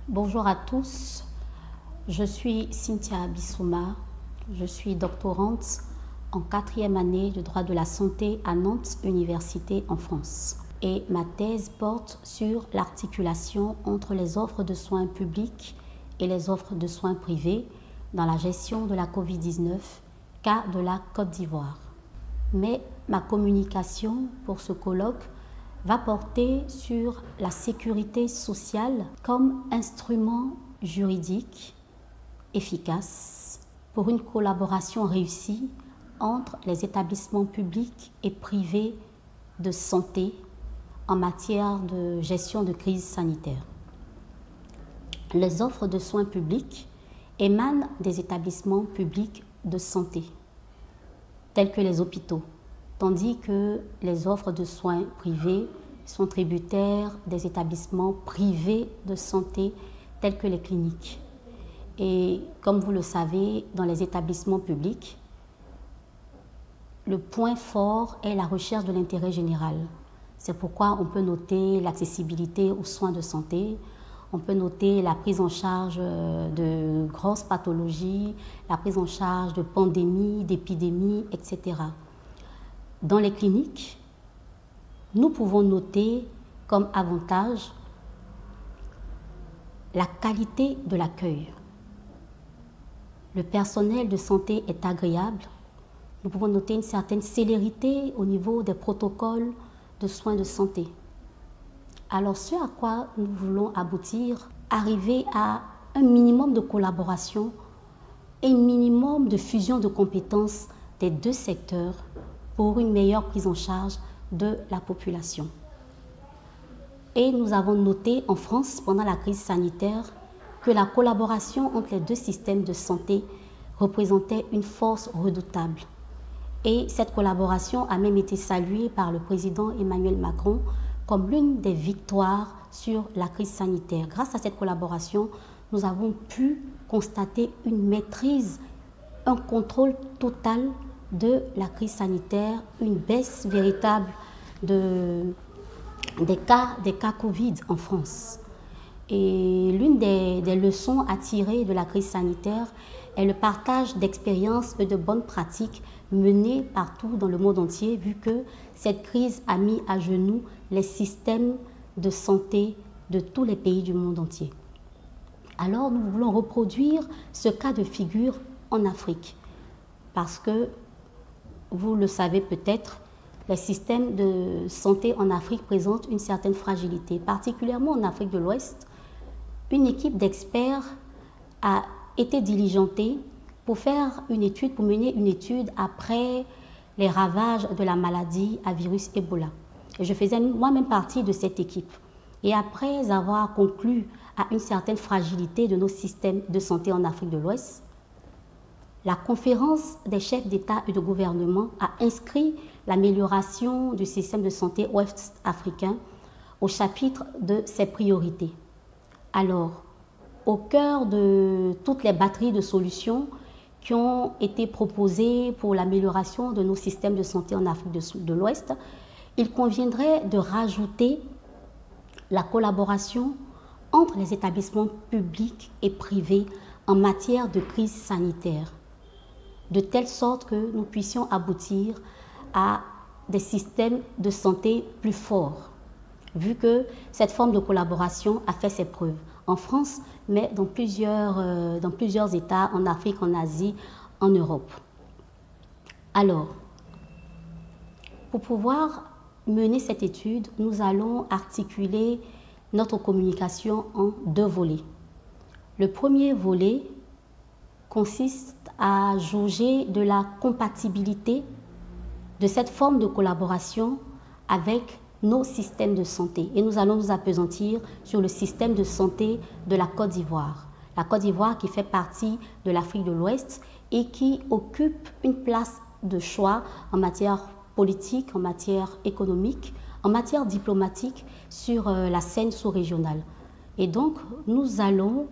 Bonjour à tous, je suis Cynthia Bissouma, je suis doctorante en 4e année de droit de la santé à Nantes Université en France. Et ma thèse porte sur l'articulation entre les offres de soins publics et les offres de soins privés dans la gestion de la Covid-19, cas de la Côte d'Ivoire. Mais ma communication pour ce colloque va porter sur la sécurité sociale comme instrument juridique efficace pour une collaboration réussie entre les établissements publics et privés de santé en matière de gestion de crise sanitaire. Les offres de soins publics émanent des établissements publics de santé, tels que les hôpitaux, tandis que les offres de soins privés sont tributaires des établissements privés de santé tels que les cliniques. Et comme vous le savez, dans les établissements publics, le point fort est la recherche de l'intérêt général. C'est pourquoi on peut noter l'accessibilité aux soins de santé, on peut noter la prise en charge de grosses pathologies, la prise en charge de pandémies, d'épidémies, etc. Dans les cliniques, nous pouvons noter comme avantage la qualité de l'accueil. Le personnel de santé est agréable. Nous pouvons noter une certaine célérité au niveau des protocoles de soins de santé. Alors, ce à quoi nous voulons aboutir, arriver à un minimum de collaboration et un minimum de fusion de compétences des deux secteurs pour une meilleure prise en charge de la population. Et nous avons noté en France, pendant la crise sanitaire, que la collaboration entre les deux systèmes de santé représentait une force redoutable. Et cette collaboration a même été saluée par le président Emmanuel Macron comme l'une des victoires sur la crise sanitaire. Grâce à cette collaboration, nous avons pu constater une maîtrise, un contrôle total de la crise sanitaire, une baisse véritable des cas Covid en France. Et l'une des leçons à tirer de la crise sanitaire est le partage d'expériences et de bonnes pratiques menées partout dans le monde entier, vu que cette crise a mis à genoux les systèmes de santé de tous les pays du monde entier. Alors nous voulons reproduire ce cas de figure en Afrique, parce que, vous le savez peut-être, les systèmes de santé en Afrique présentent une certaine fragilité, particulièrement en Afrique de l'Ouest. Une équipe d'experts a été diligentée pour mener une étude après les ravages de la maladie à virus Ebola. Et je faisais moi-même partie de cette équipe. Et après avoir conclu à une certaine fragilité de nos systèmes de santé en Afrique de l'Ouest, la conférence des chefs d'État et de gouvernement a inscrit l'amélioration du système de santé ouest-africain au chapitre de ses priorités. Alors, au cœur de toutes les batteries de solutions qui ont été proposées pour l'amélioration de nos systèmes de santé en Afrique de l'Ouest, il conviendrait de rajouter la collaboration entre les établissements publics et privés en matière de crise sanitaire, de telle sorte que nous puissions aboutir à des systèmes de santé plus forts, vu que cette forme de collaboration a fait ses preuves en France, mais dans plusieurs États, en Afrique, en Asie, en Europe. Alors, pour pouvoir mener cette étude, nous allons articuler notre communication en deux volets. Le premier volet consiste à jauger de la compatibilité de cette forme de collaboration avec nos systèmes de santé. Et nous allons nous appesantir sur le système de santé de la Côte d'Ivoire. La Côte d'Ivoire qui fait partie de l'Afrique de l'Ouest et qui occupe une place de choix en matière politique, en matière économique, en matière diplomatique sur la scène sous-régionale. Et donc, nous allons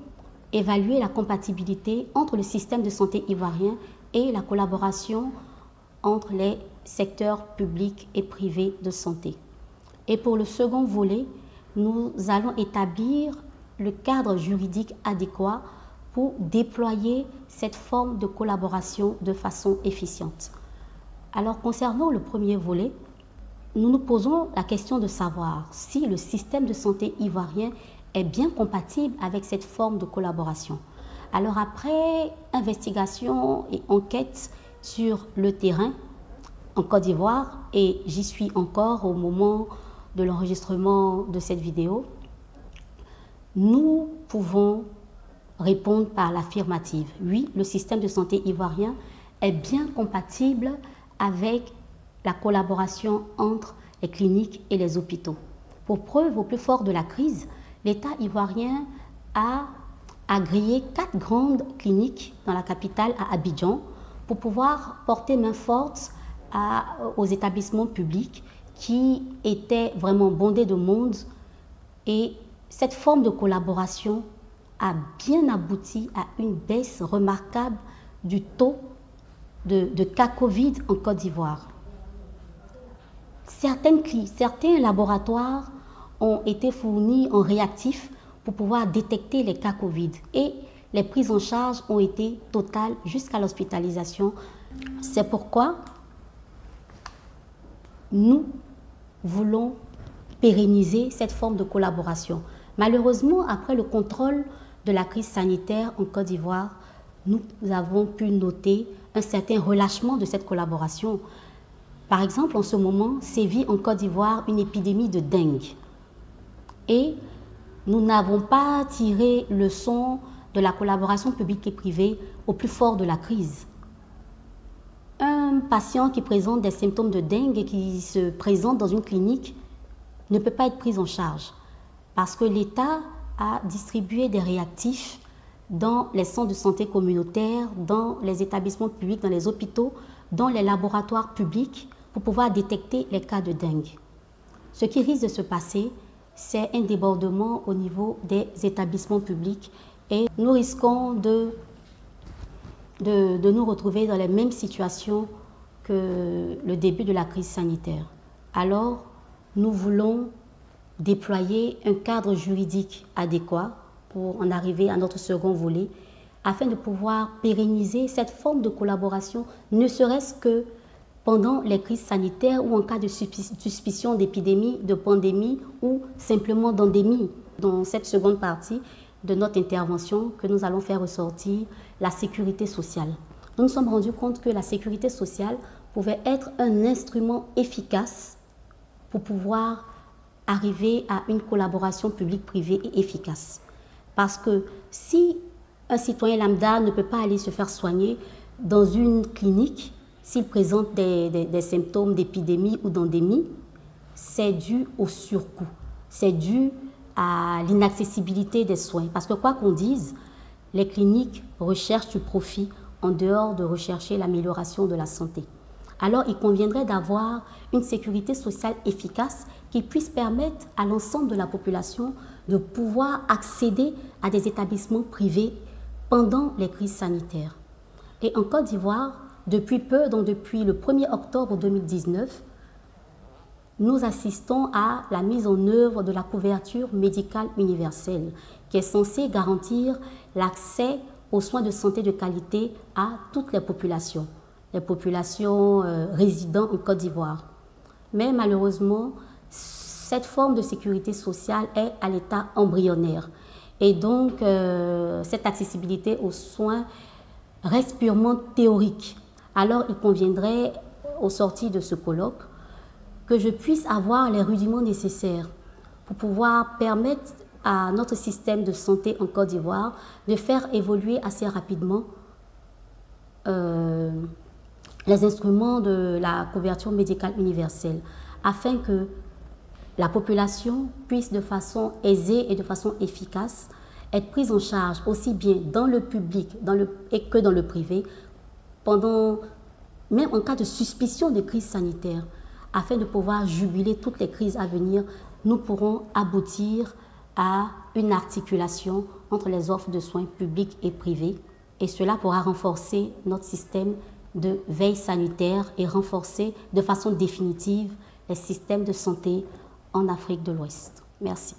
évaluer la compatibilité entre le système de santé ivoirien et la collaboration entre les secteurs publics et privés de santé. Et pour le second volet, nous allons établir le cadre juridique adéquat pour déployer cette forme de collaboration de façon efficiente. Alors, concernant le premier volet, nous nous posons la question de savoir si le système de santé ivoirien est bien compatible avec cette forme de collaboration. Alors, après investigation et enquête sur le terrain en Côte d'Ivoire, et j'y suis encore au moment de l'enregistrement de cette vidéo, nous pouvons répondre par l'affirmative. Oui, le système de santé ivoirien est bien compatible avec la collaboration entre les cliniques et les hôpitaux. Pour preuve, au plus fort de la crise, l'État ivoirien a agréé 4 grandes cliniques dans la capitale, à Abidjan, pour pouvoir porter main forte aux établissements publics qui étaient vraiment bondés de monde. Et cette forme de collaboration a bien abouti à une baisse remarquable du taux de cas Covid en Côte d'Ivoire. Certains laboratoires ont été fournis en réactif pour pouvoir détecter les cas Covid et les prises en charge ont été totales jusqu'à l'hospitalisation. C'est pourquoi nous voulons pérenniser cette forme de collaboration. Malheureusement, après le contrôle de la crise sanitaire en Côte d'Ivoire, nous avons pu noter un certain relâchement de cette collaboration. Par exemple, en ce moment, sévit en Côte d'Ivoire une épidémie de dengue. Et nous n'avons pas tiré leçon de la collaboration publique et privée au plus fort de la crise. Un patient qui présente des symptômes de dengue et qui se présente dans une clinique ne peut pas être pris en charge parce que l'État a distribué des réactifs dans les centres de santé communautaires, dans les établissements publics, dans les hôpitaux, dans les laboratoires publics pour pouvoir détecter les cas de dengue. Ce qui risque de se passer, c'est un débordement au niveau des établissements publics et nous risquons de nous retrouver dans les mêmes situations que le début de la crise sanitaire. Alors, nous voulons déployer un cadre juridique adéquat pour en arriver à notre second volet, afin de pouvoir pérenniser cette forme de collaboration, ne serait-ce que pendant les crises sanitaires ou en cas de suspicion d'épidémie, de pandémie ou simplement d'endémie. Dans cette seconde partie de notre intervention, que nous allons faire ressortir la sécurité sociale. Nous nous sommes rendus compte que la sécurité sociale pouvait être un instrument efficace pour pouvoir arriver à une collaboration publique-privée et efficace. Parce que si un citoyen lambda ne peut pas aller se faire soigner dans une clinique, s'il présente des symptômes d'épidémie ou d'endémie, c'est dû au surcoût, c'est dû à l'inaccessibilité des soins. Parce que quoi qu'on dise, les cliniques recherchent du profit en dehors de rechercher l'amélioration de la santé. Alors, il conviendrait d'avoir une sécurité sociale efficace qui puisse permettre à l'ensemble de la population de pouvoir accéder à des établissements privés pendant les crises sanitaires. Et en Côte d'Ivoire, depuis peu, donc depuis le 1er octobre 2019, nous assistons à la mise en œuvre de la couverture médicale universelle qui est censée garantir l'accès aux soins de santé de qualité à toutes les populations résidant en Côte d'Ivoire. Mais malheureusement, cette forme de sécurité sociale est à l'état embryonnaire. Et donc, cette accessibilité aux soins reste purement théorique. Alors, il conviendrait, au sortir de ce colloque, que je puisse avoir les rudiments nécessaires pour pouvoir permettre à notre système de santé en Côte d'Ivoire de faire évoluer assez rapidement les instruments de la couverture médicale universelle, afin que la population puisse de façon aisée et de façon efficace être prise en charge aussi bien dans le public que dans le privé, même en cas de suspicion de crise sanitaire, afin de pouvoir juguler toutes les crises à venir. Nous pourrons aboutir à une articulation entre les offres de soins publics et privés, et cela pourra renforcer notre système de veille sanitaire et renforcer de façon définitive les systèmes de santé en Afrique de l'Ouest. Merci.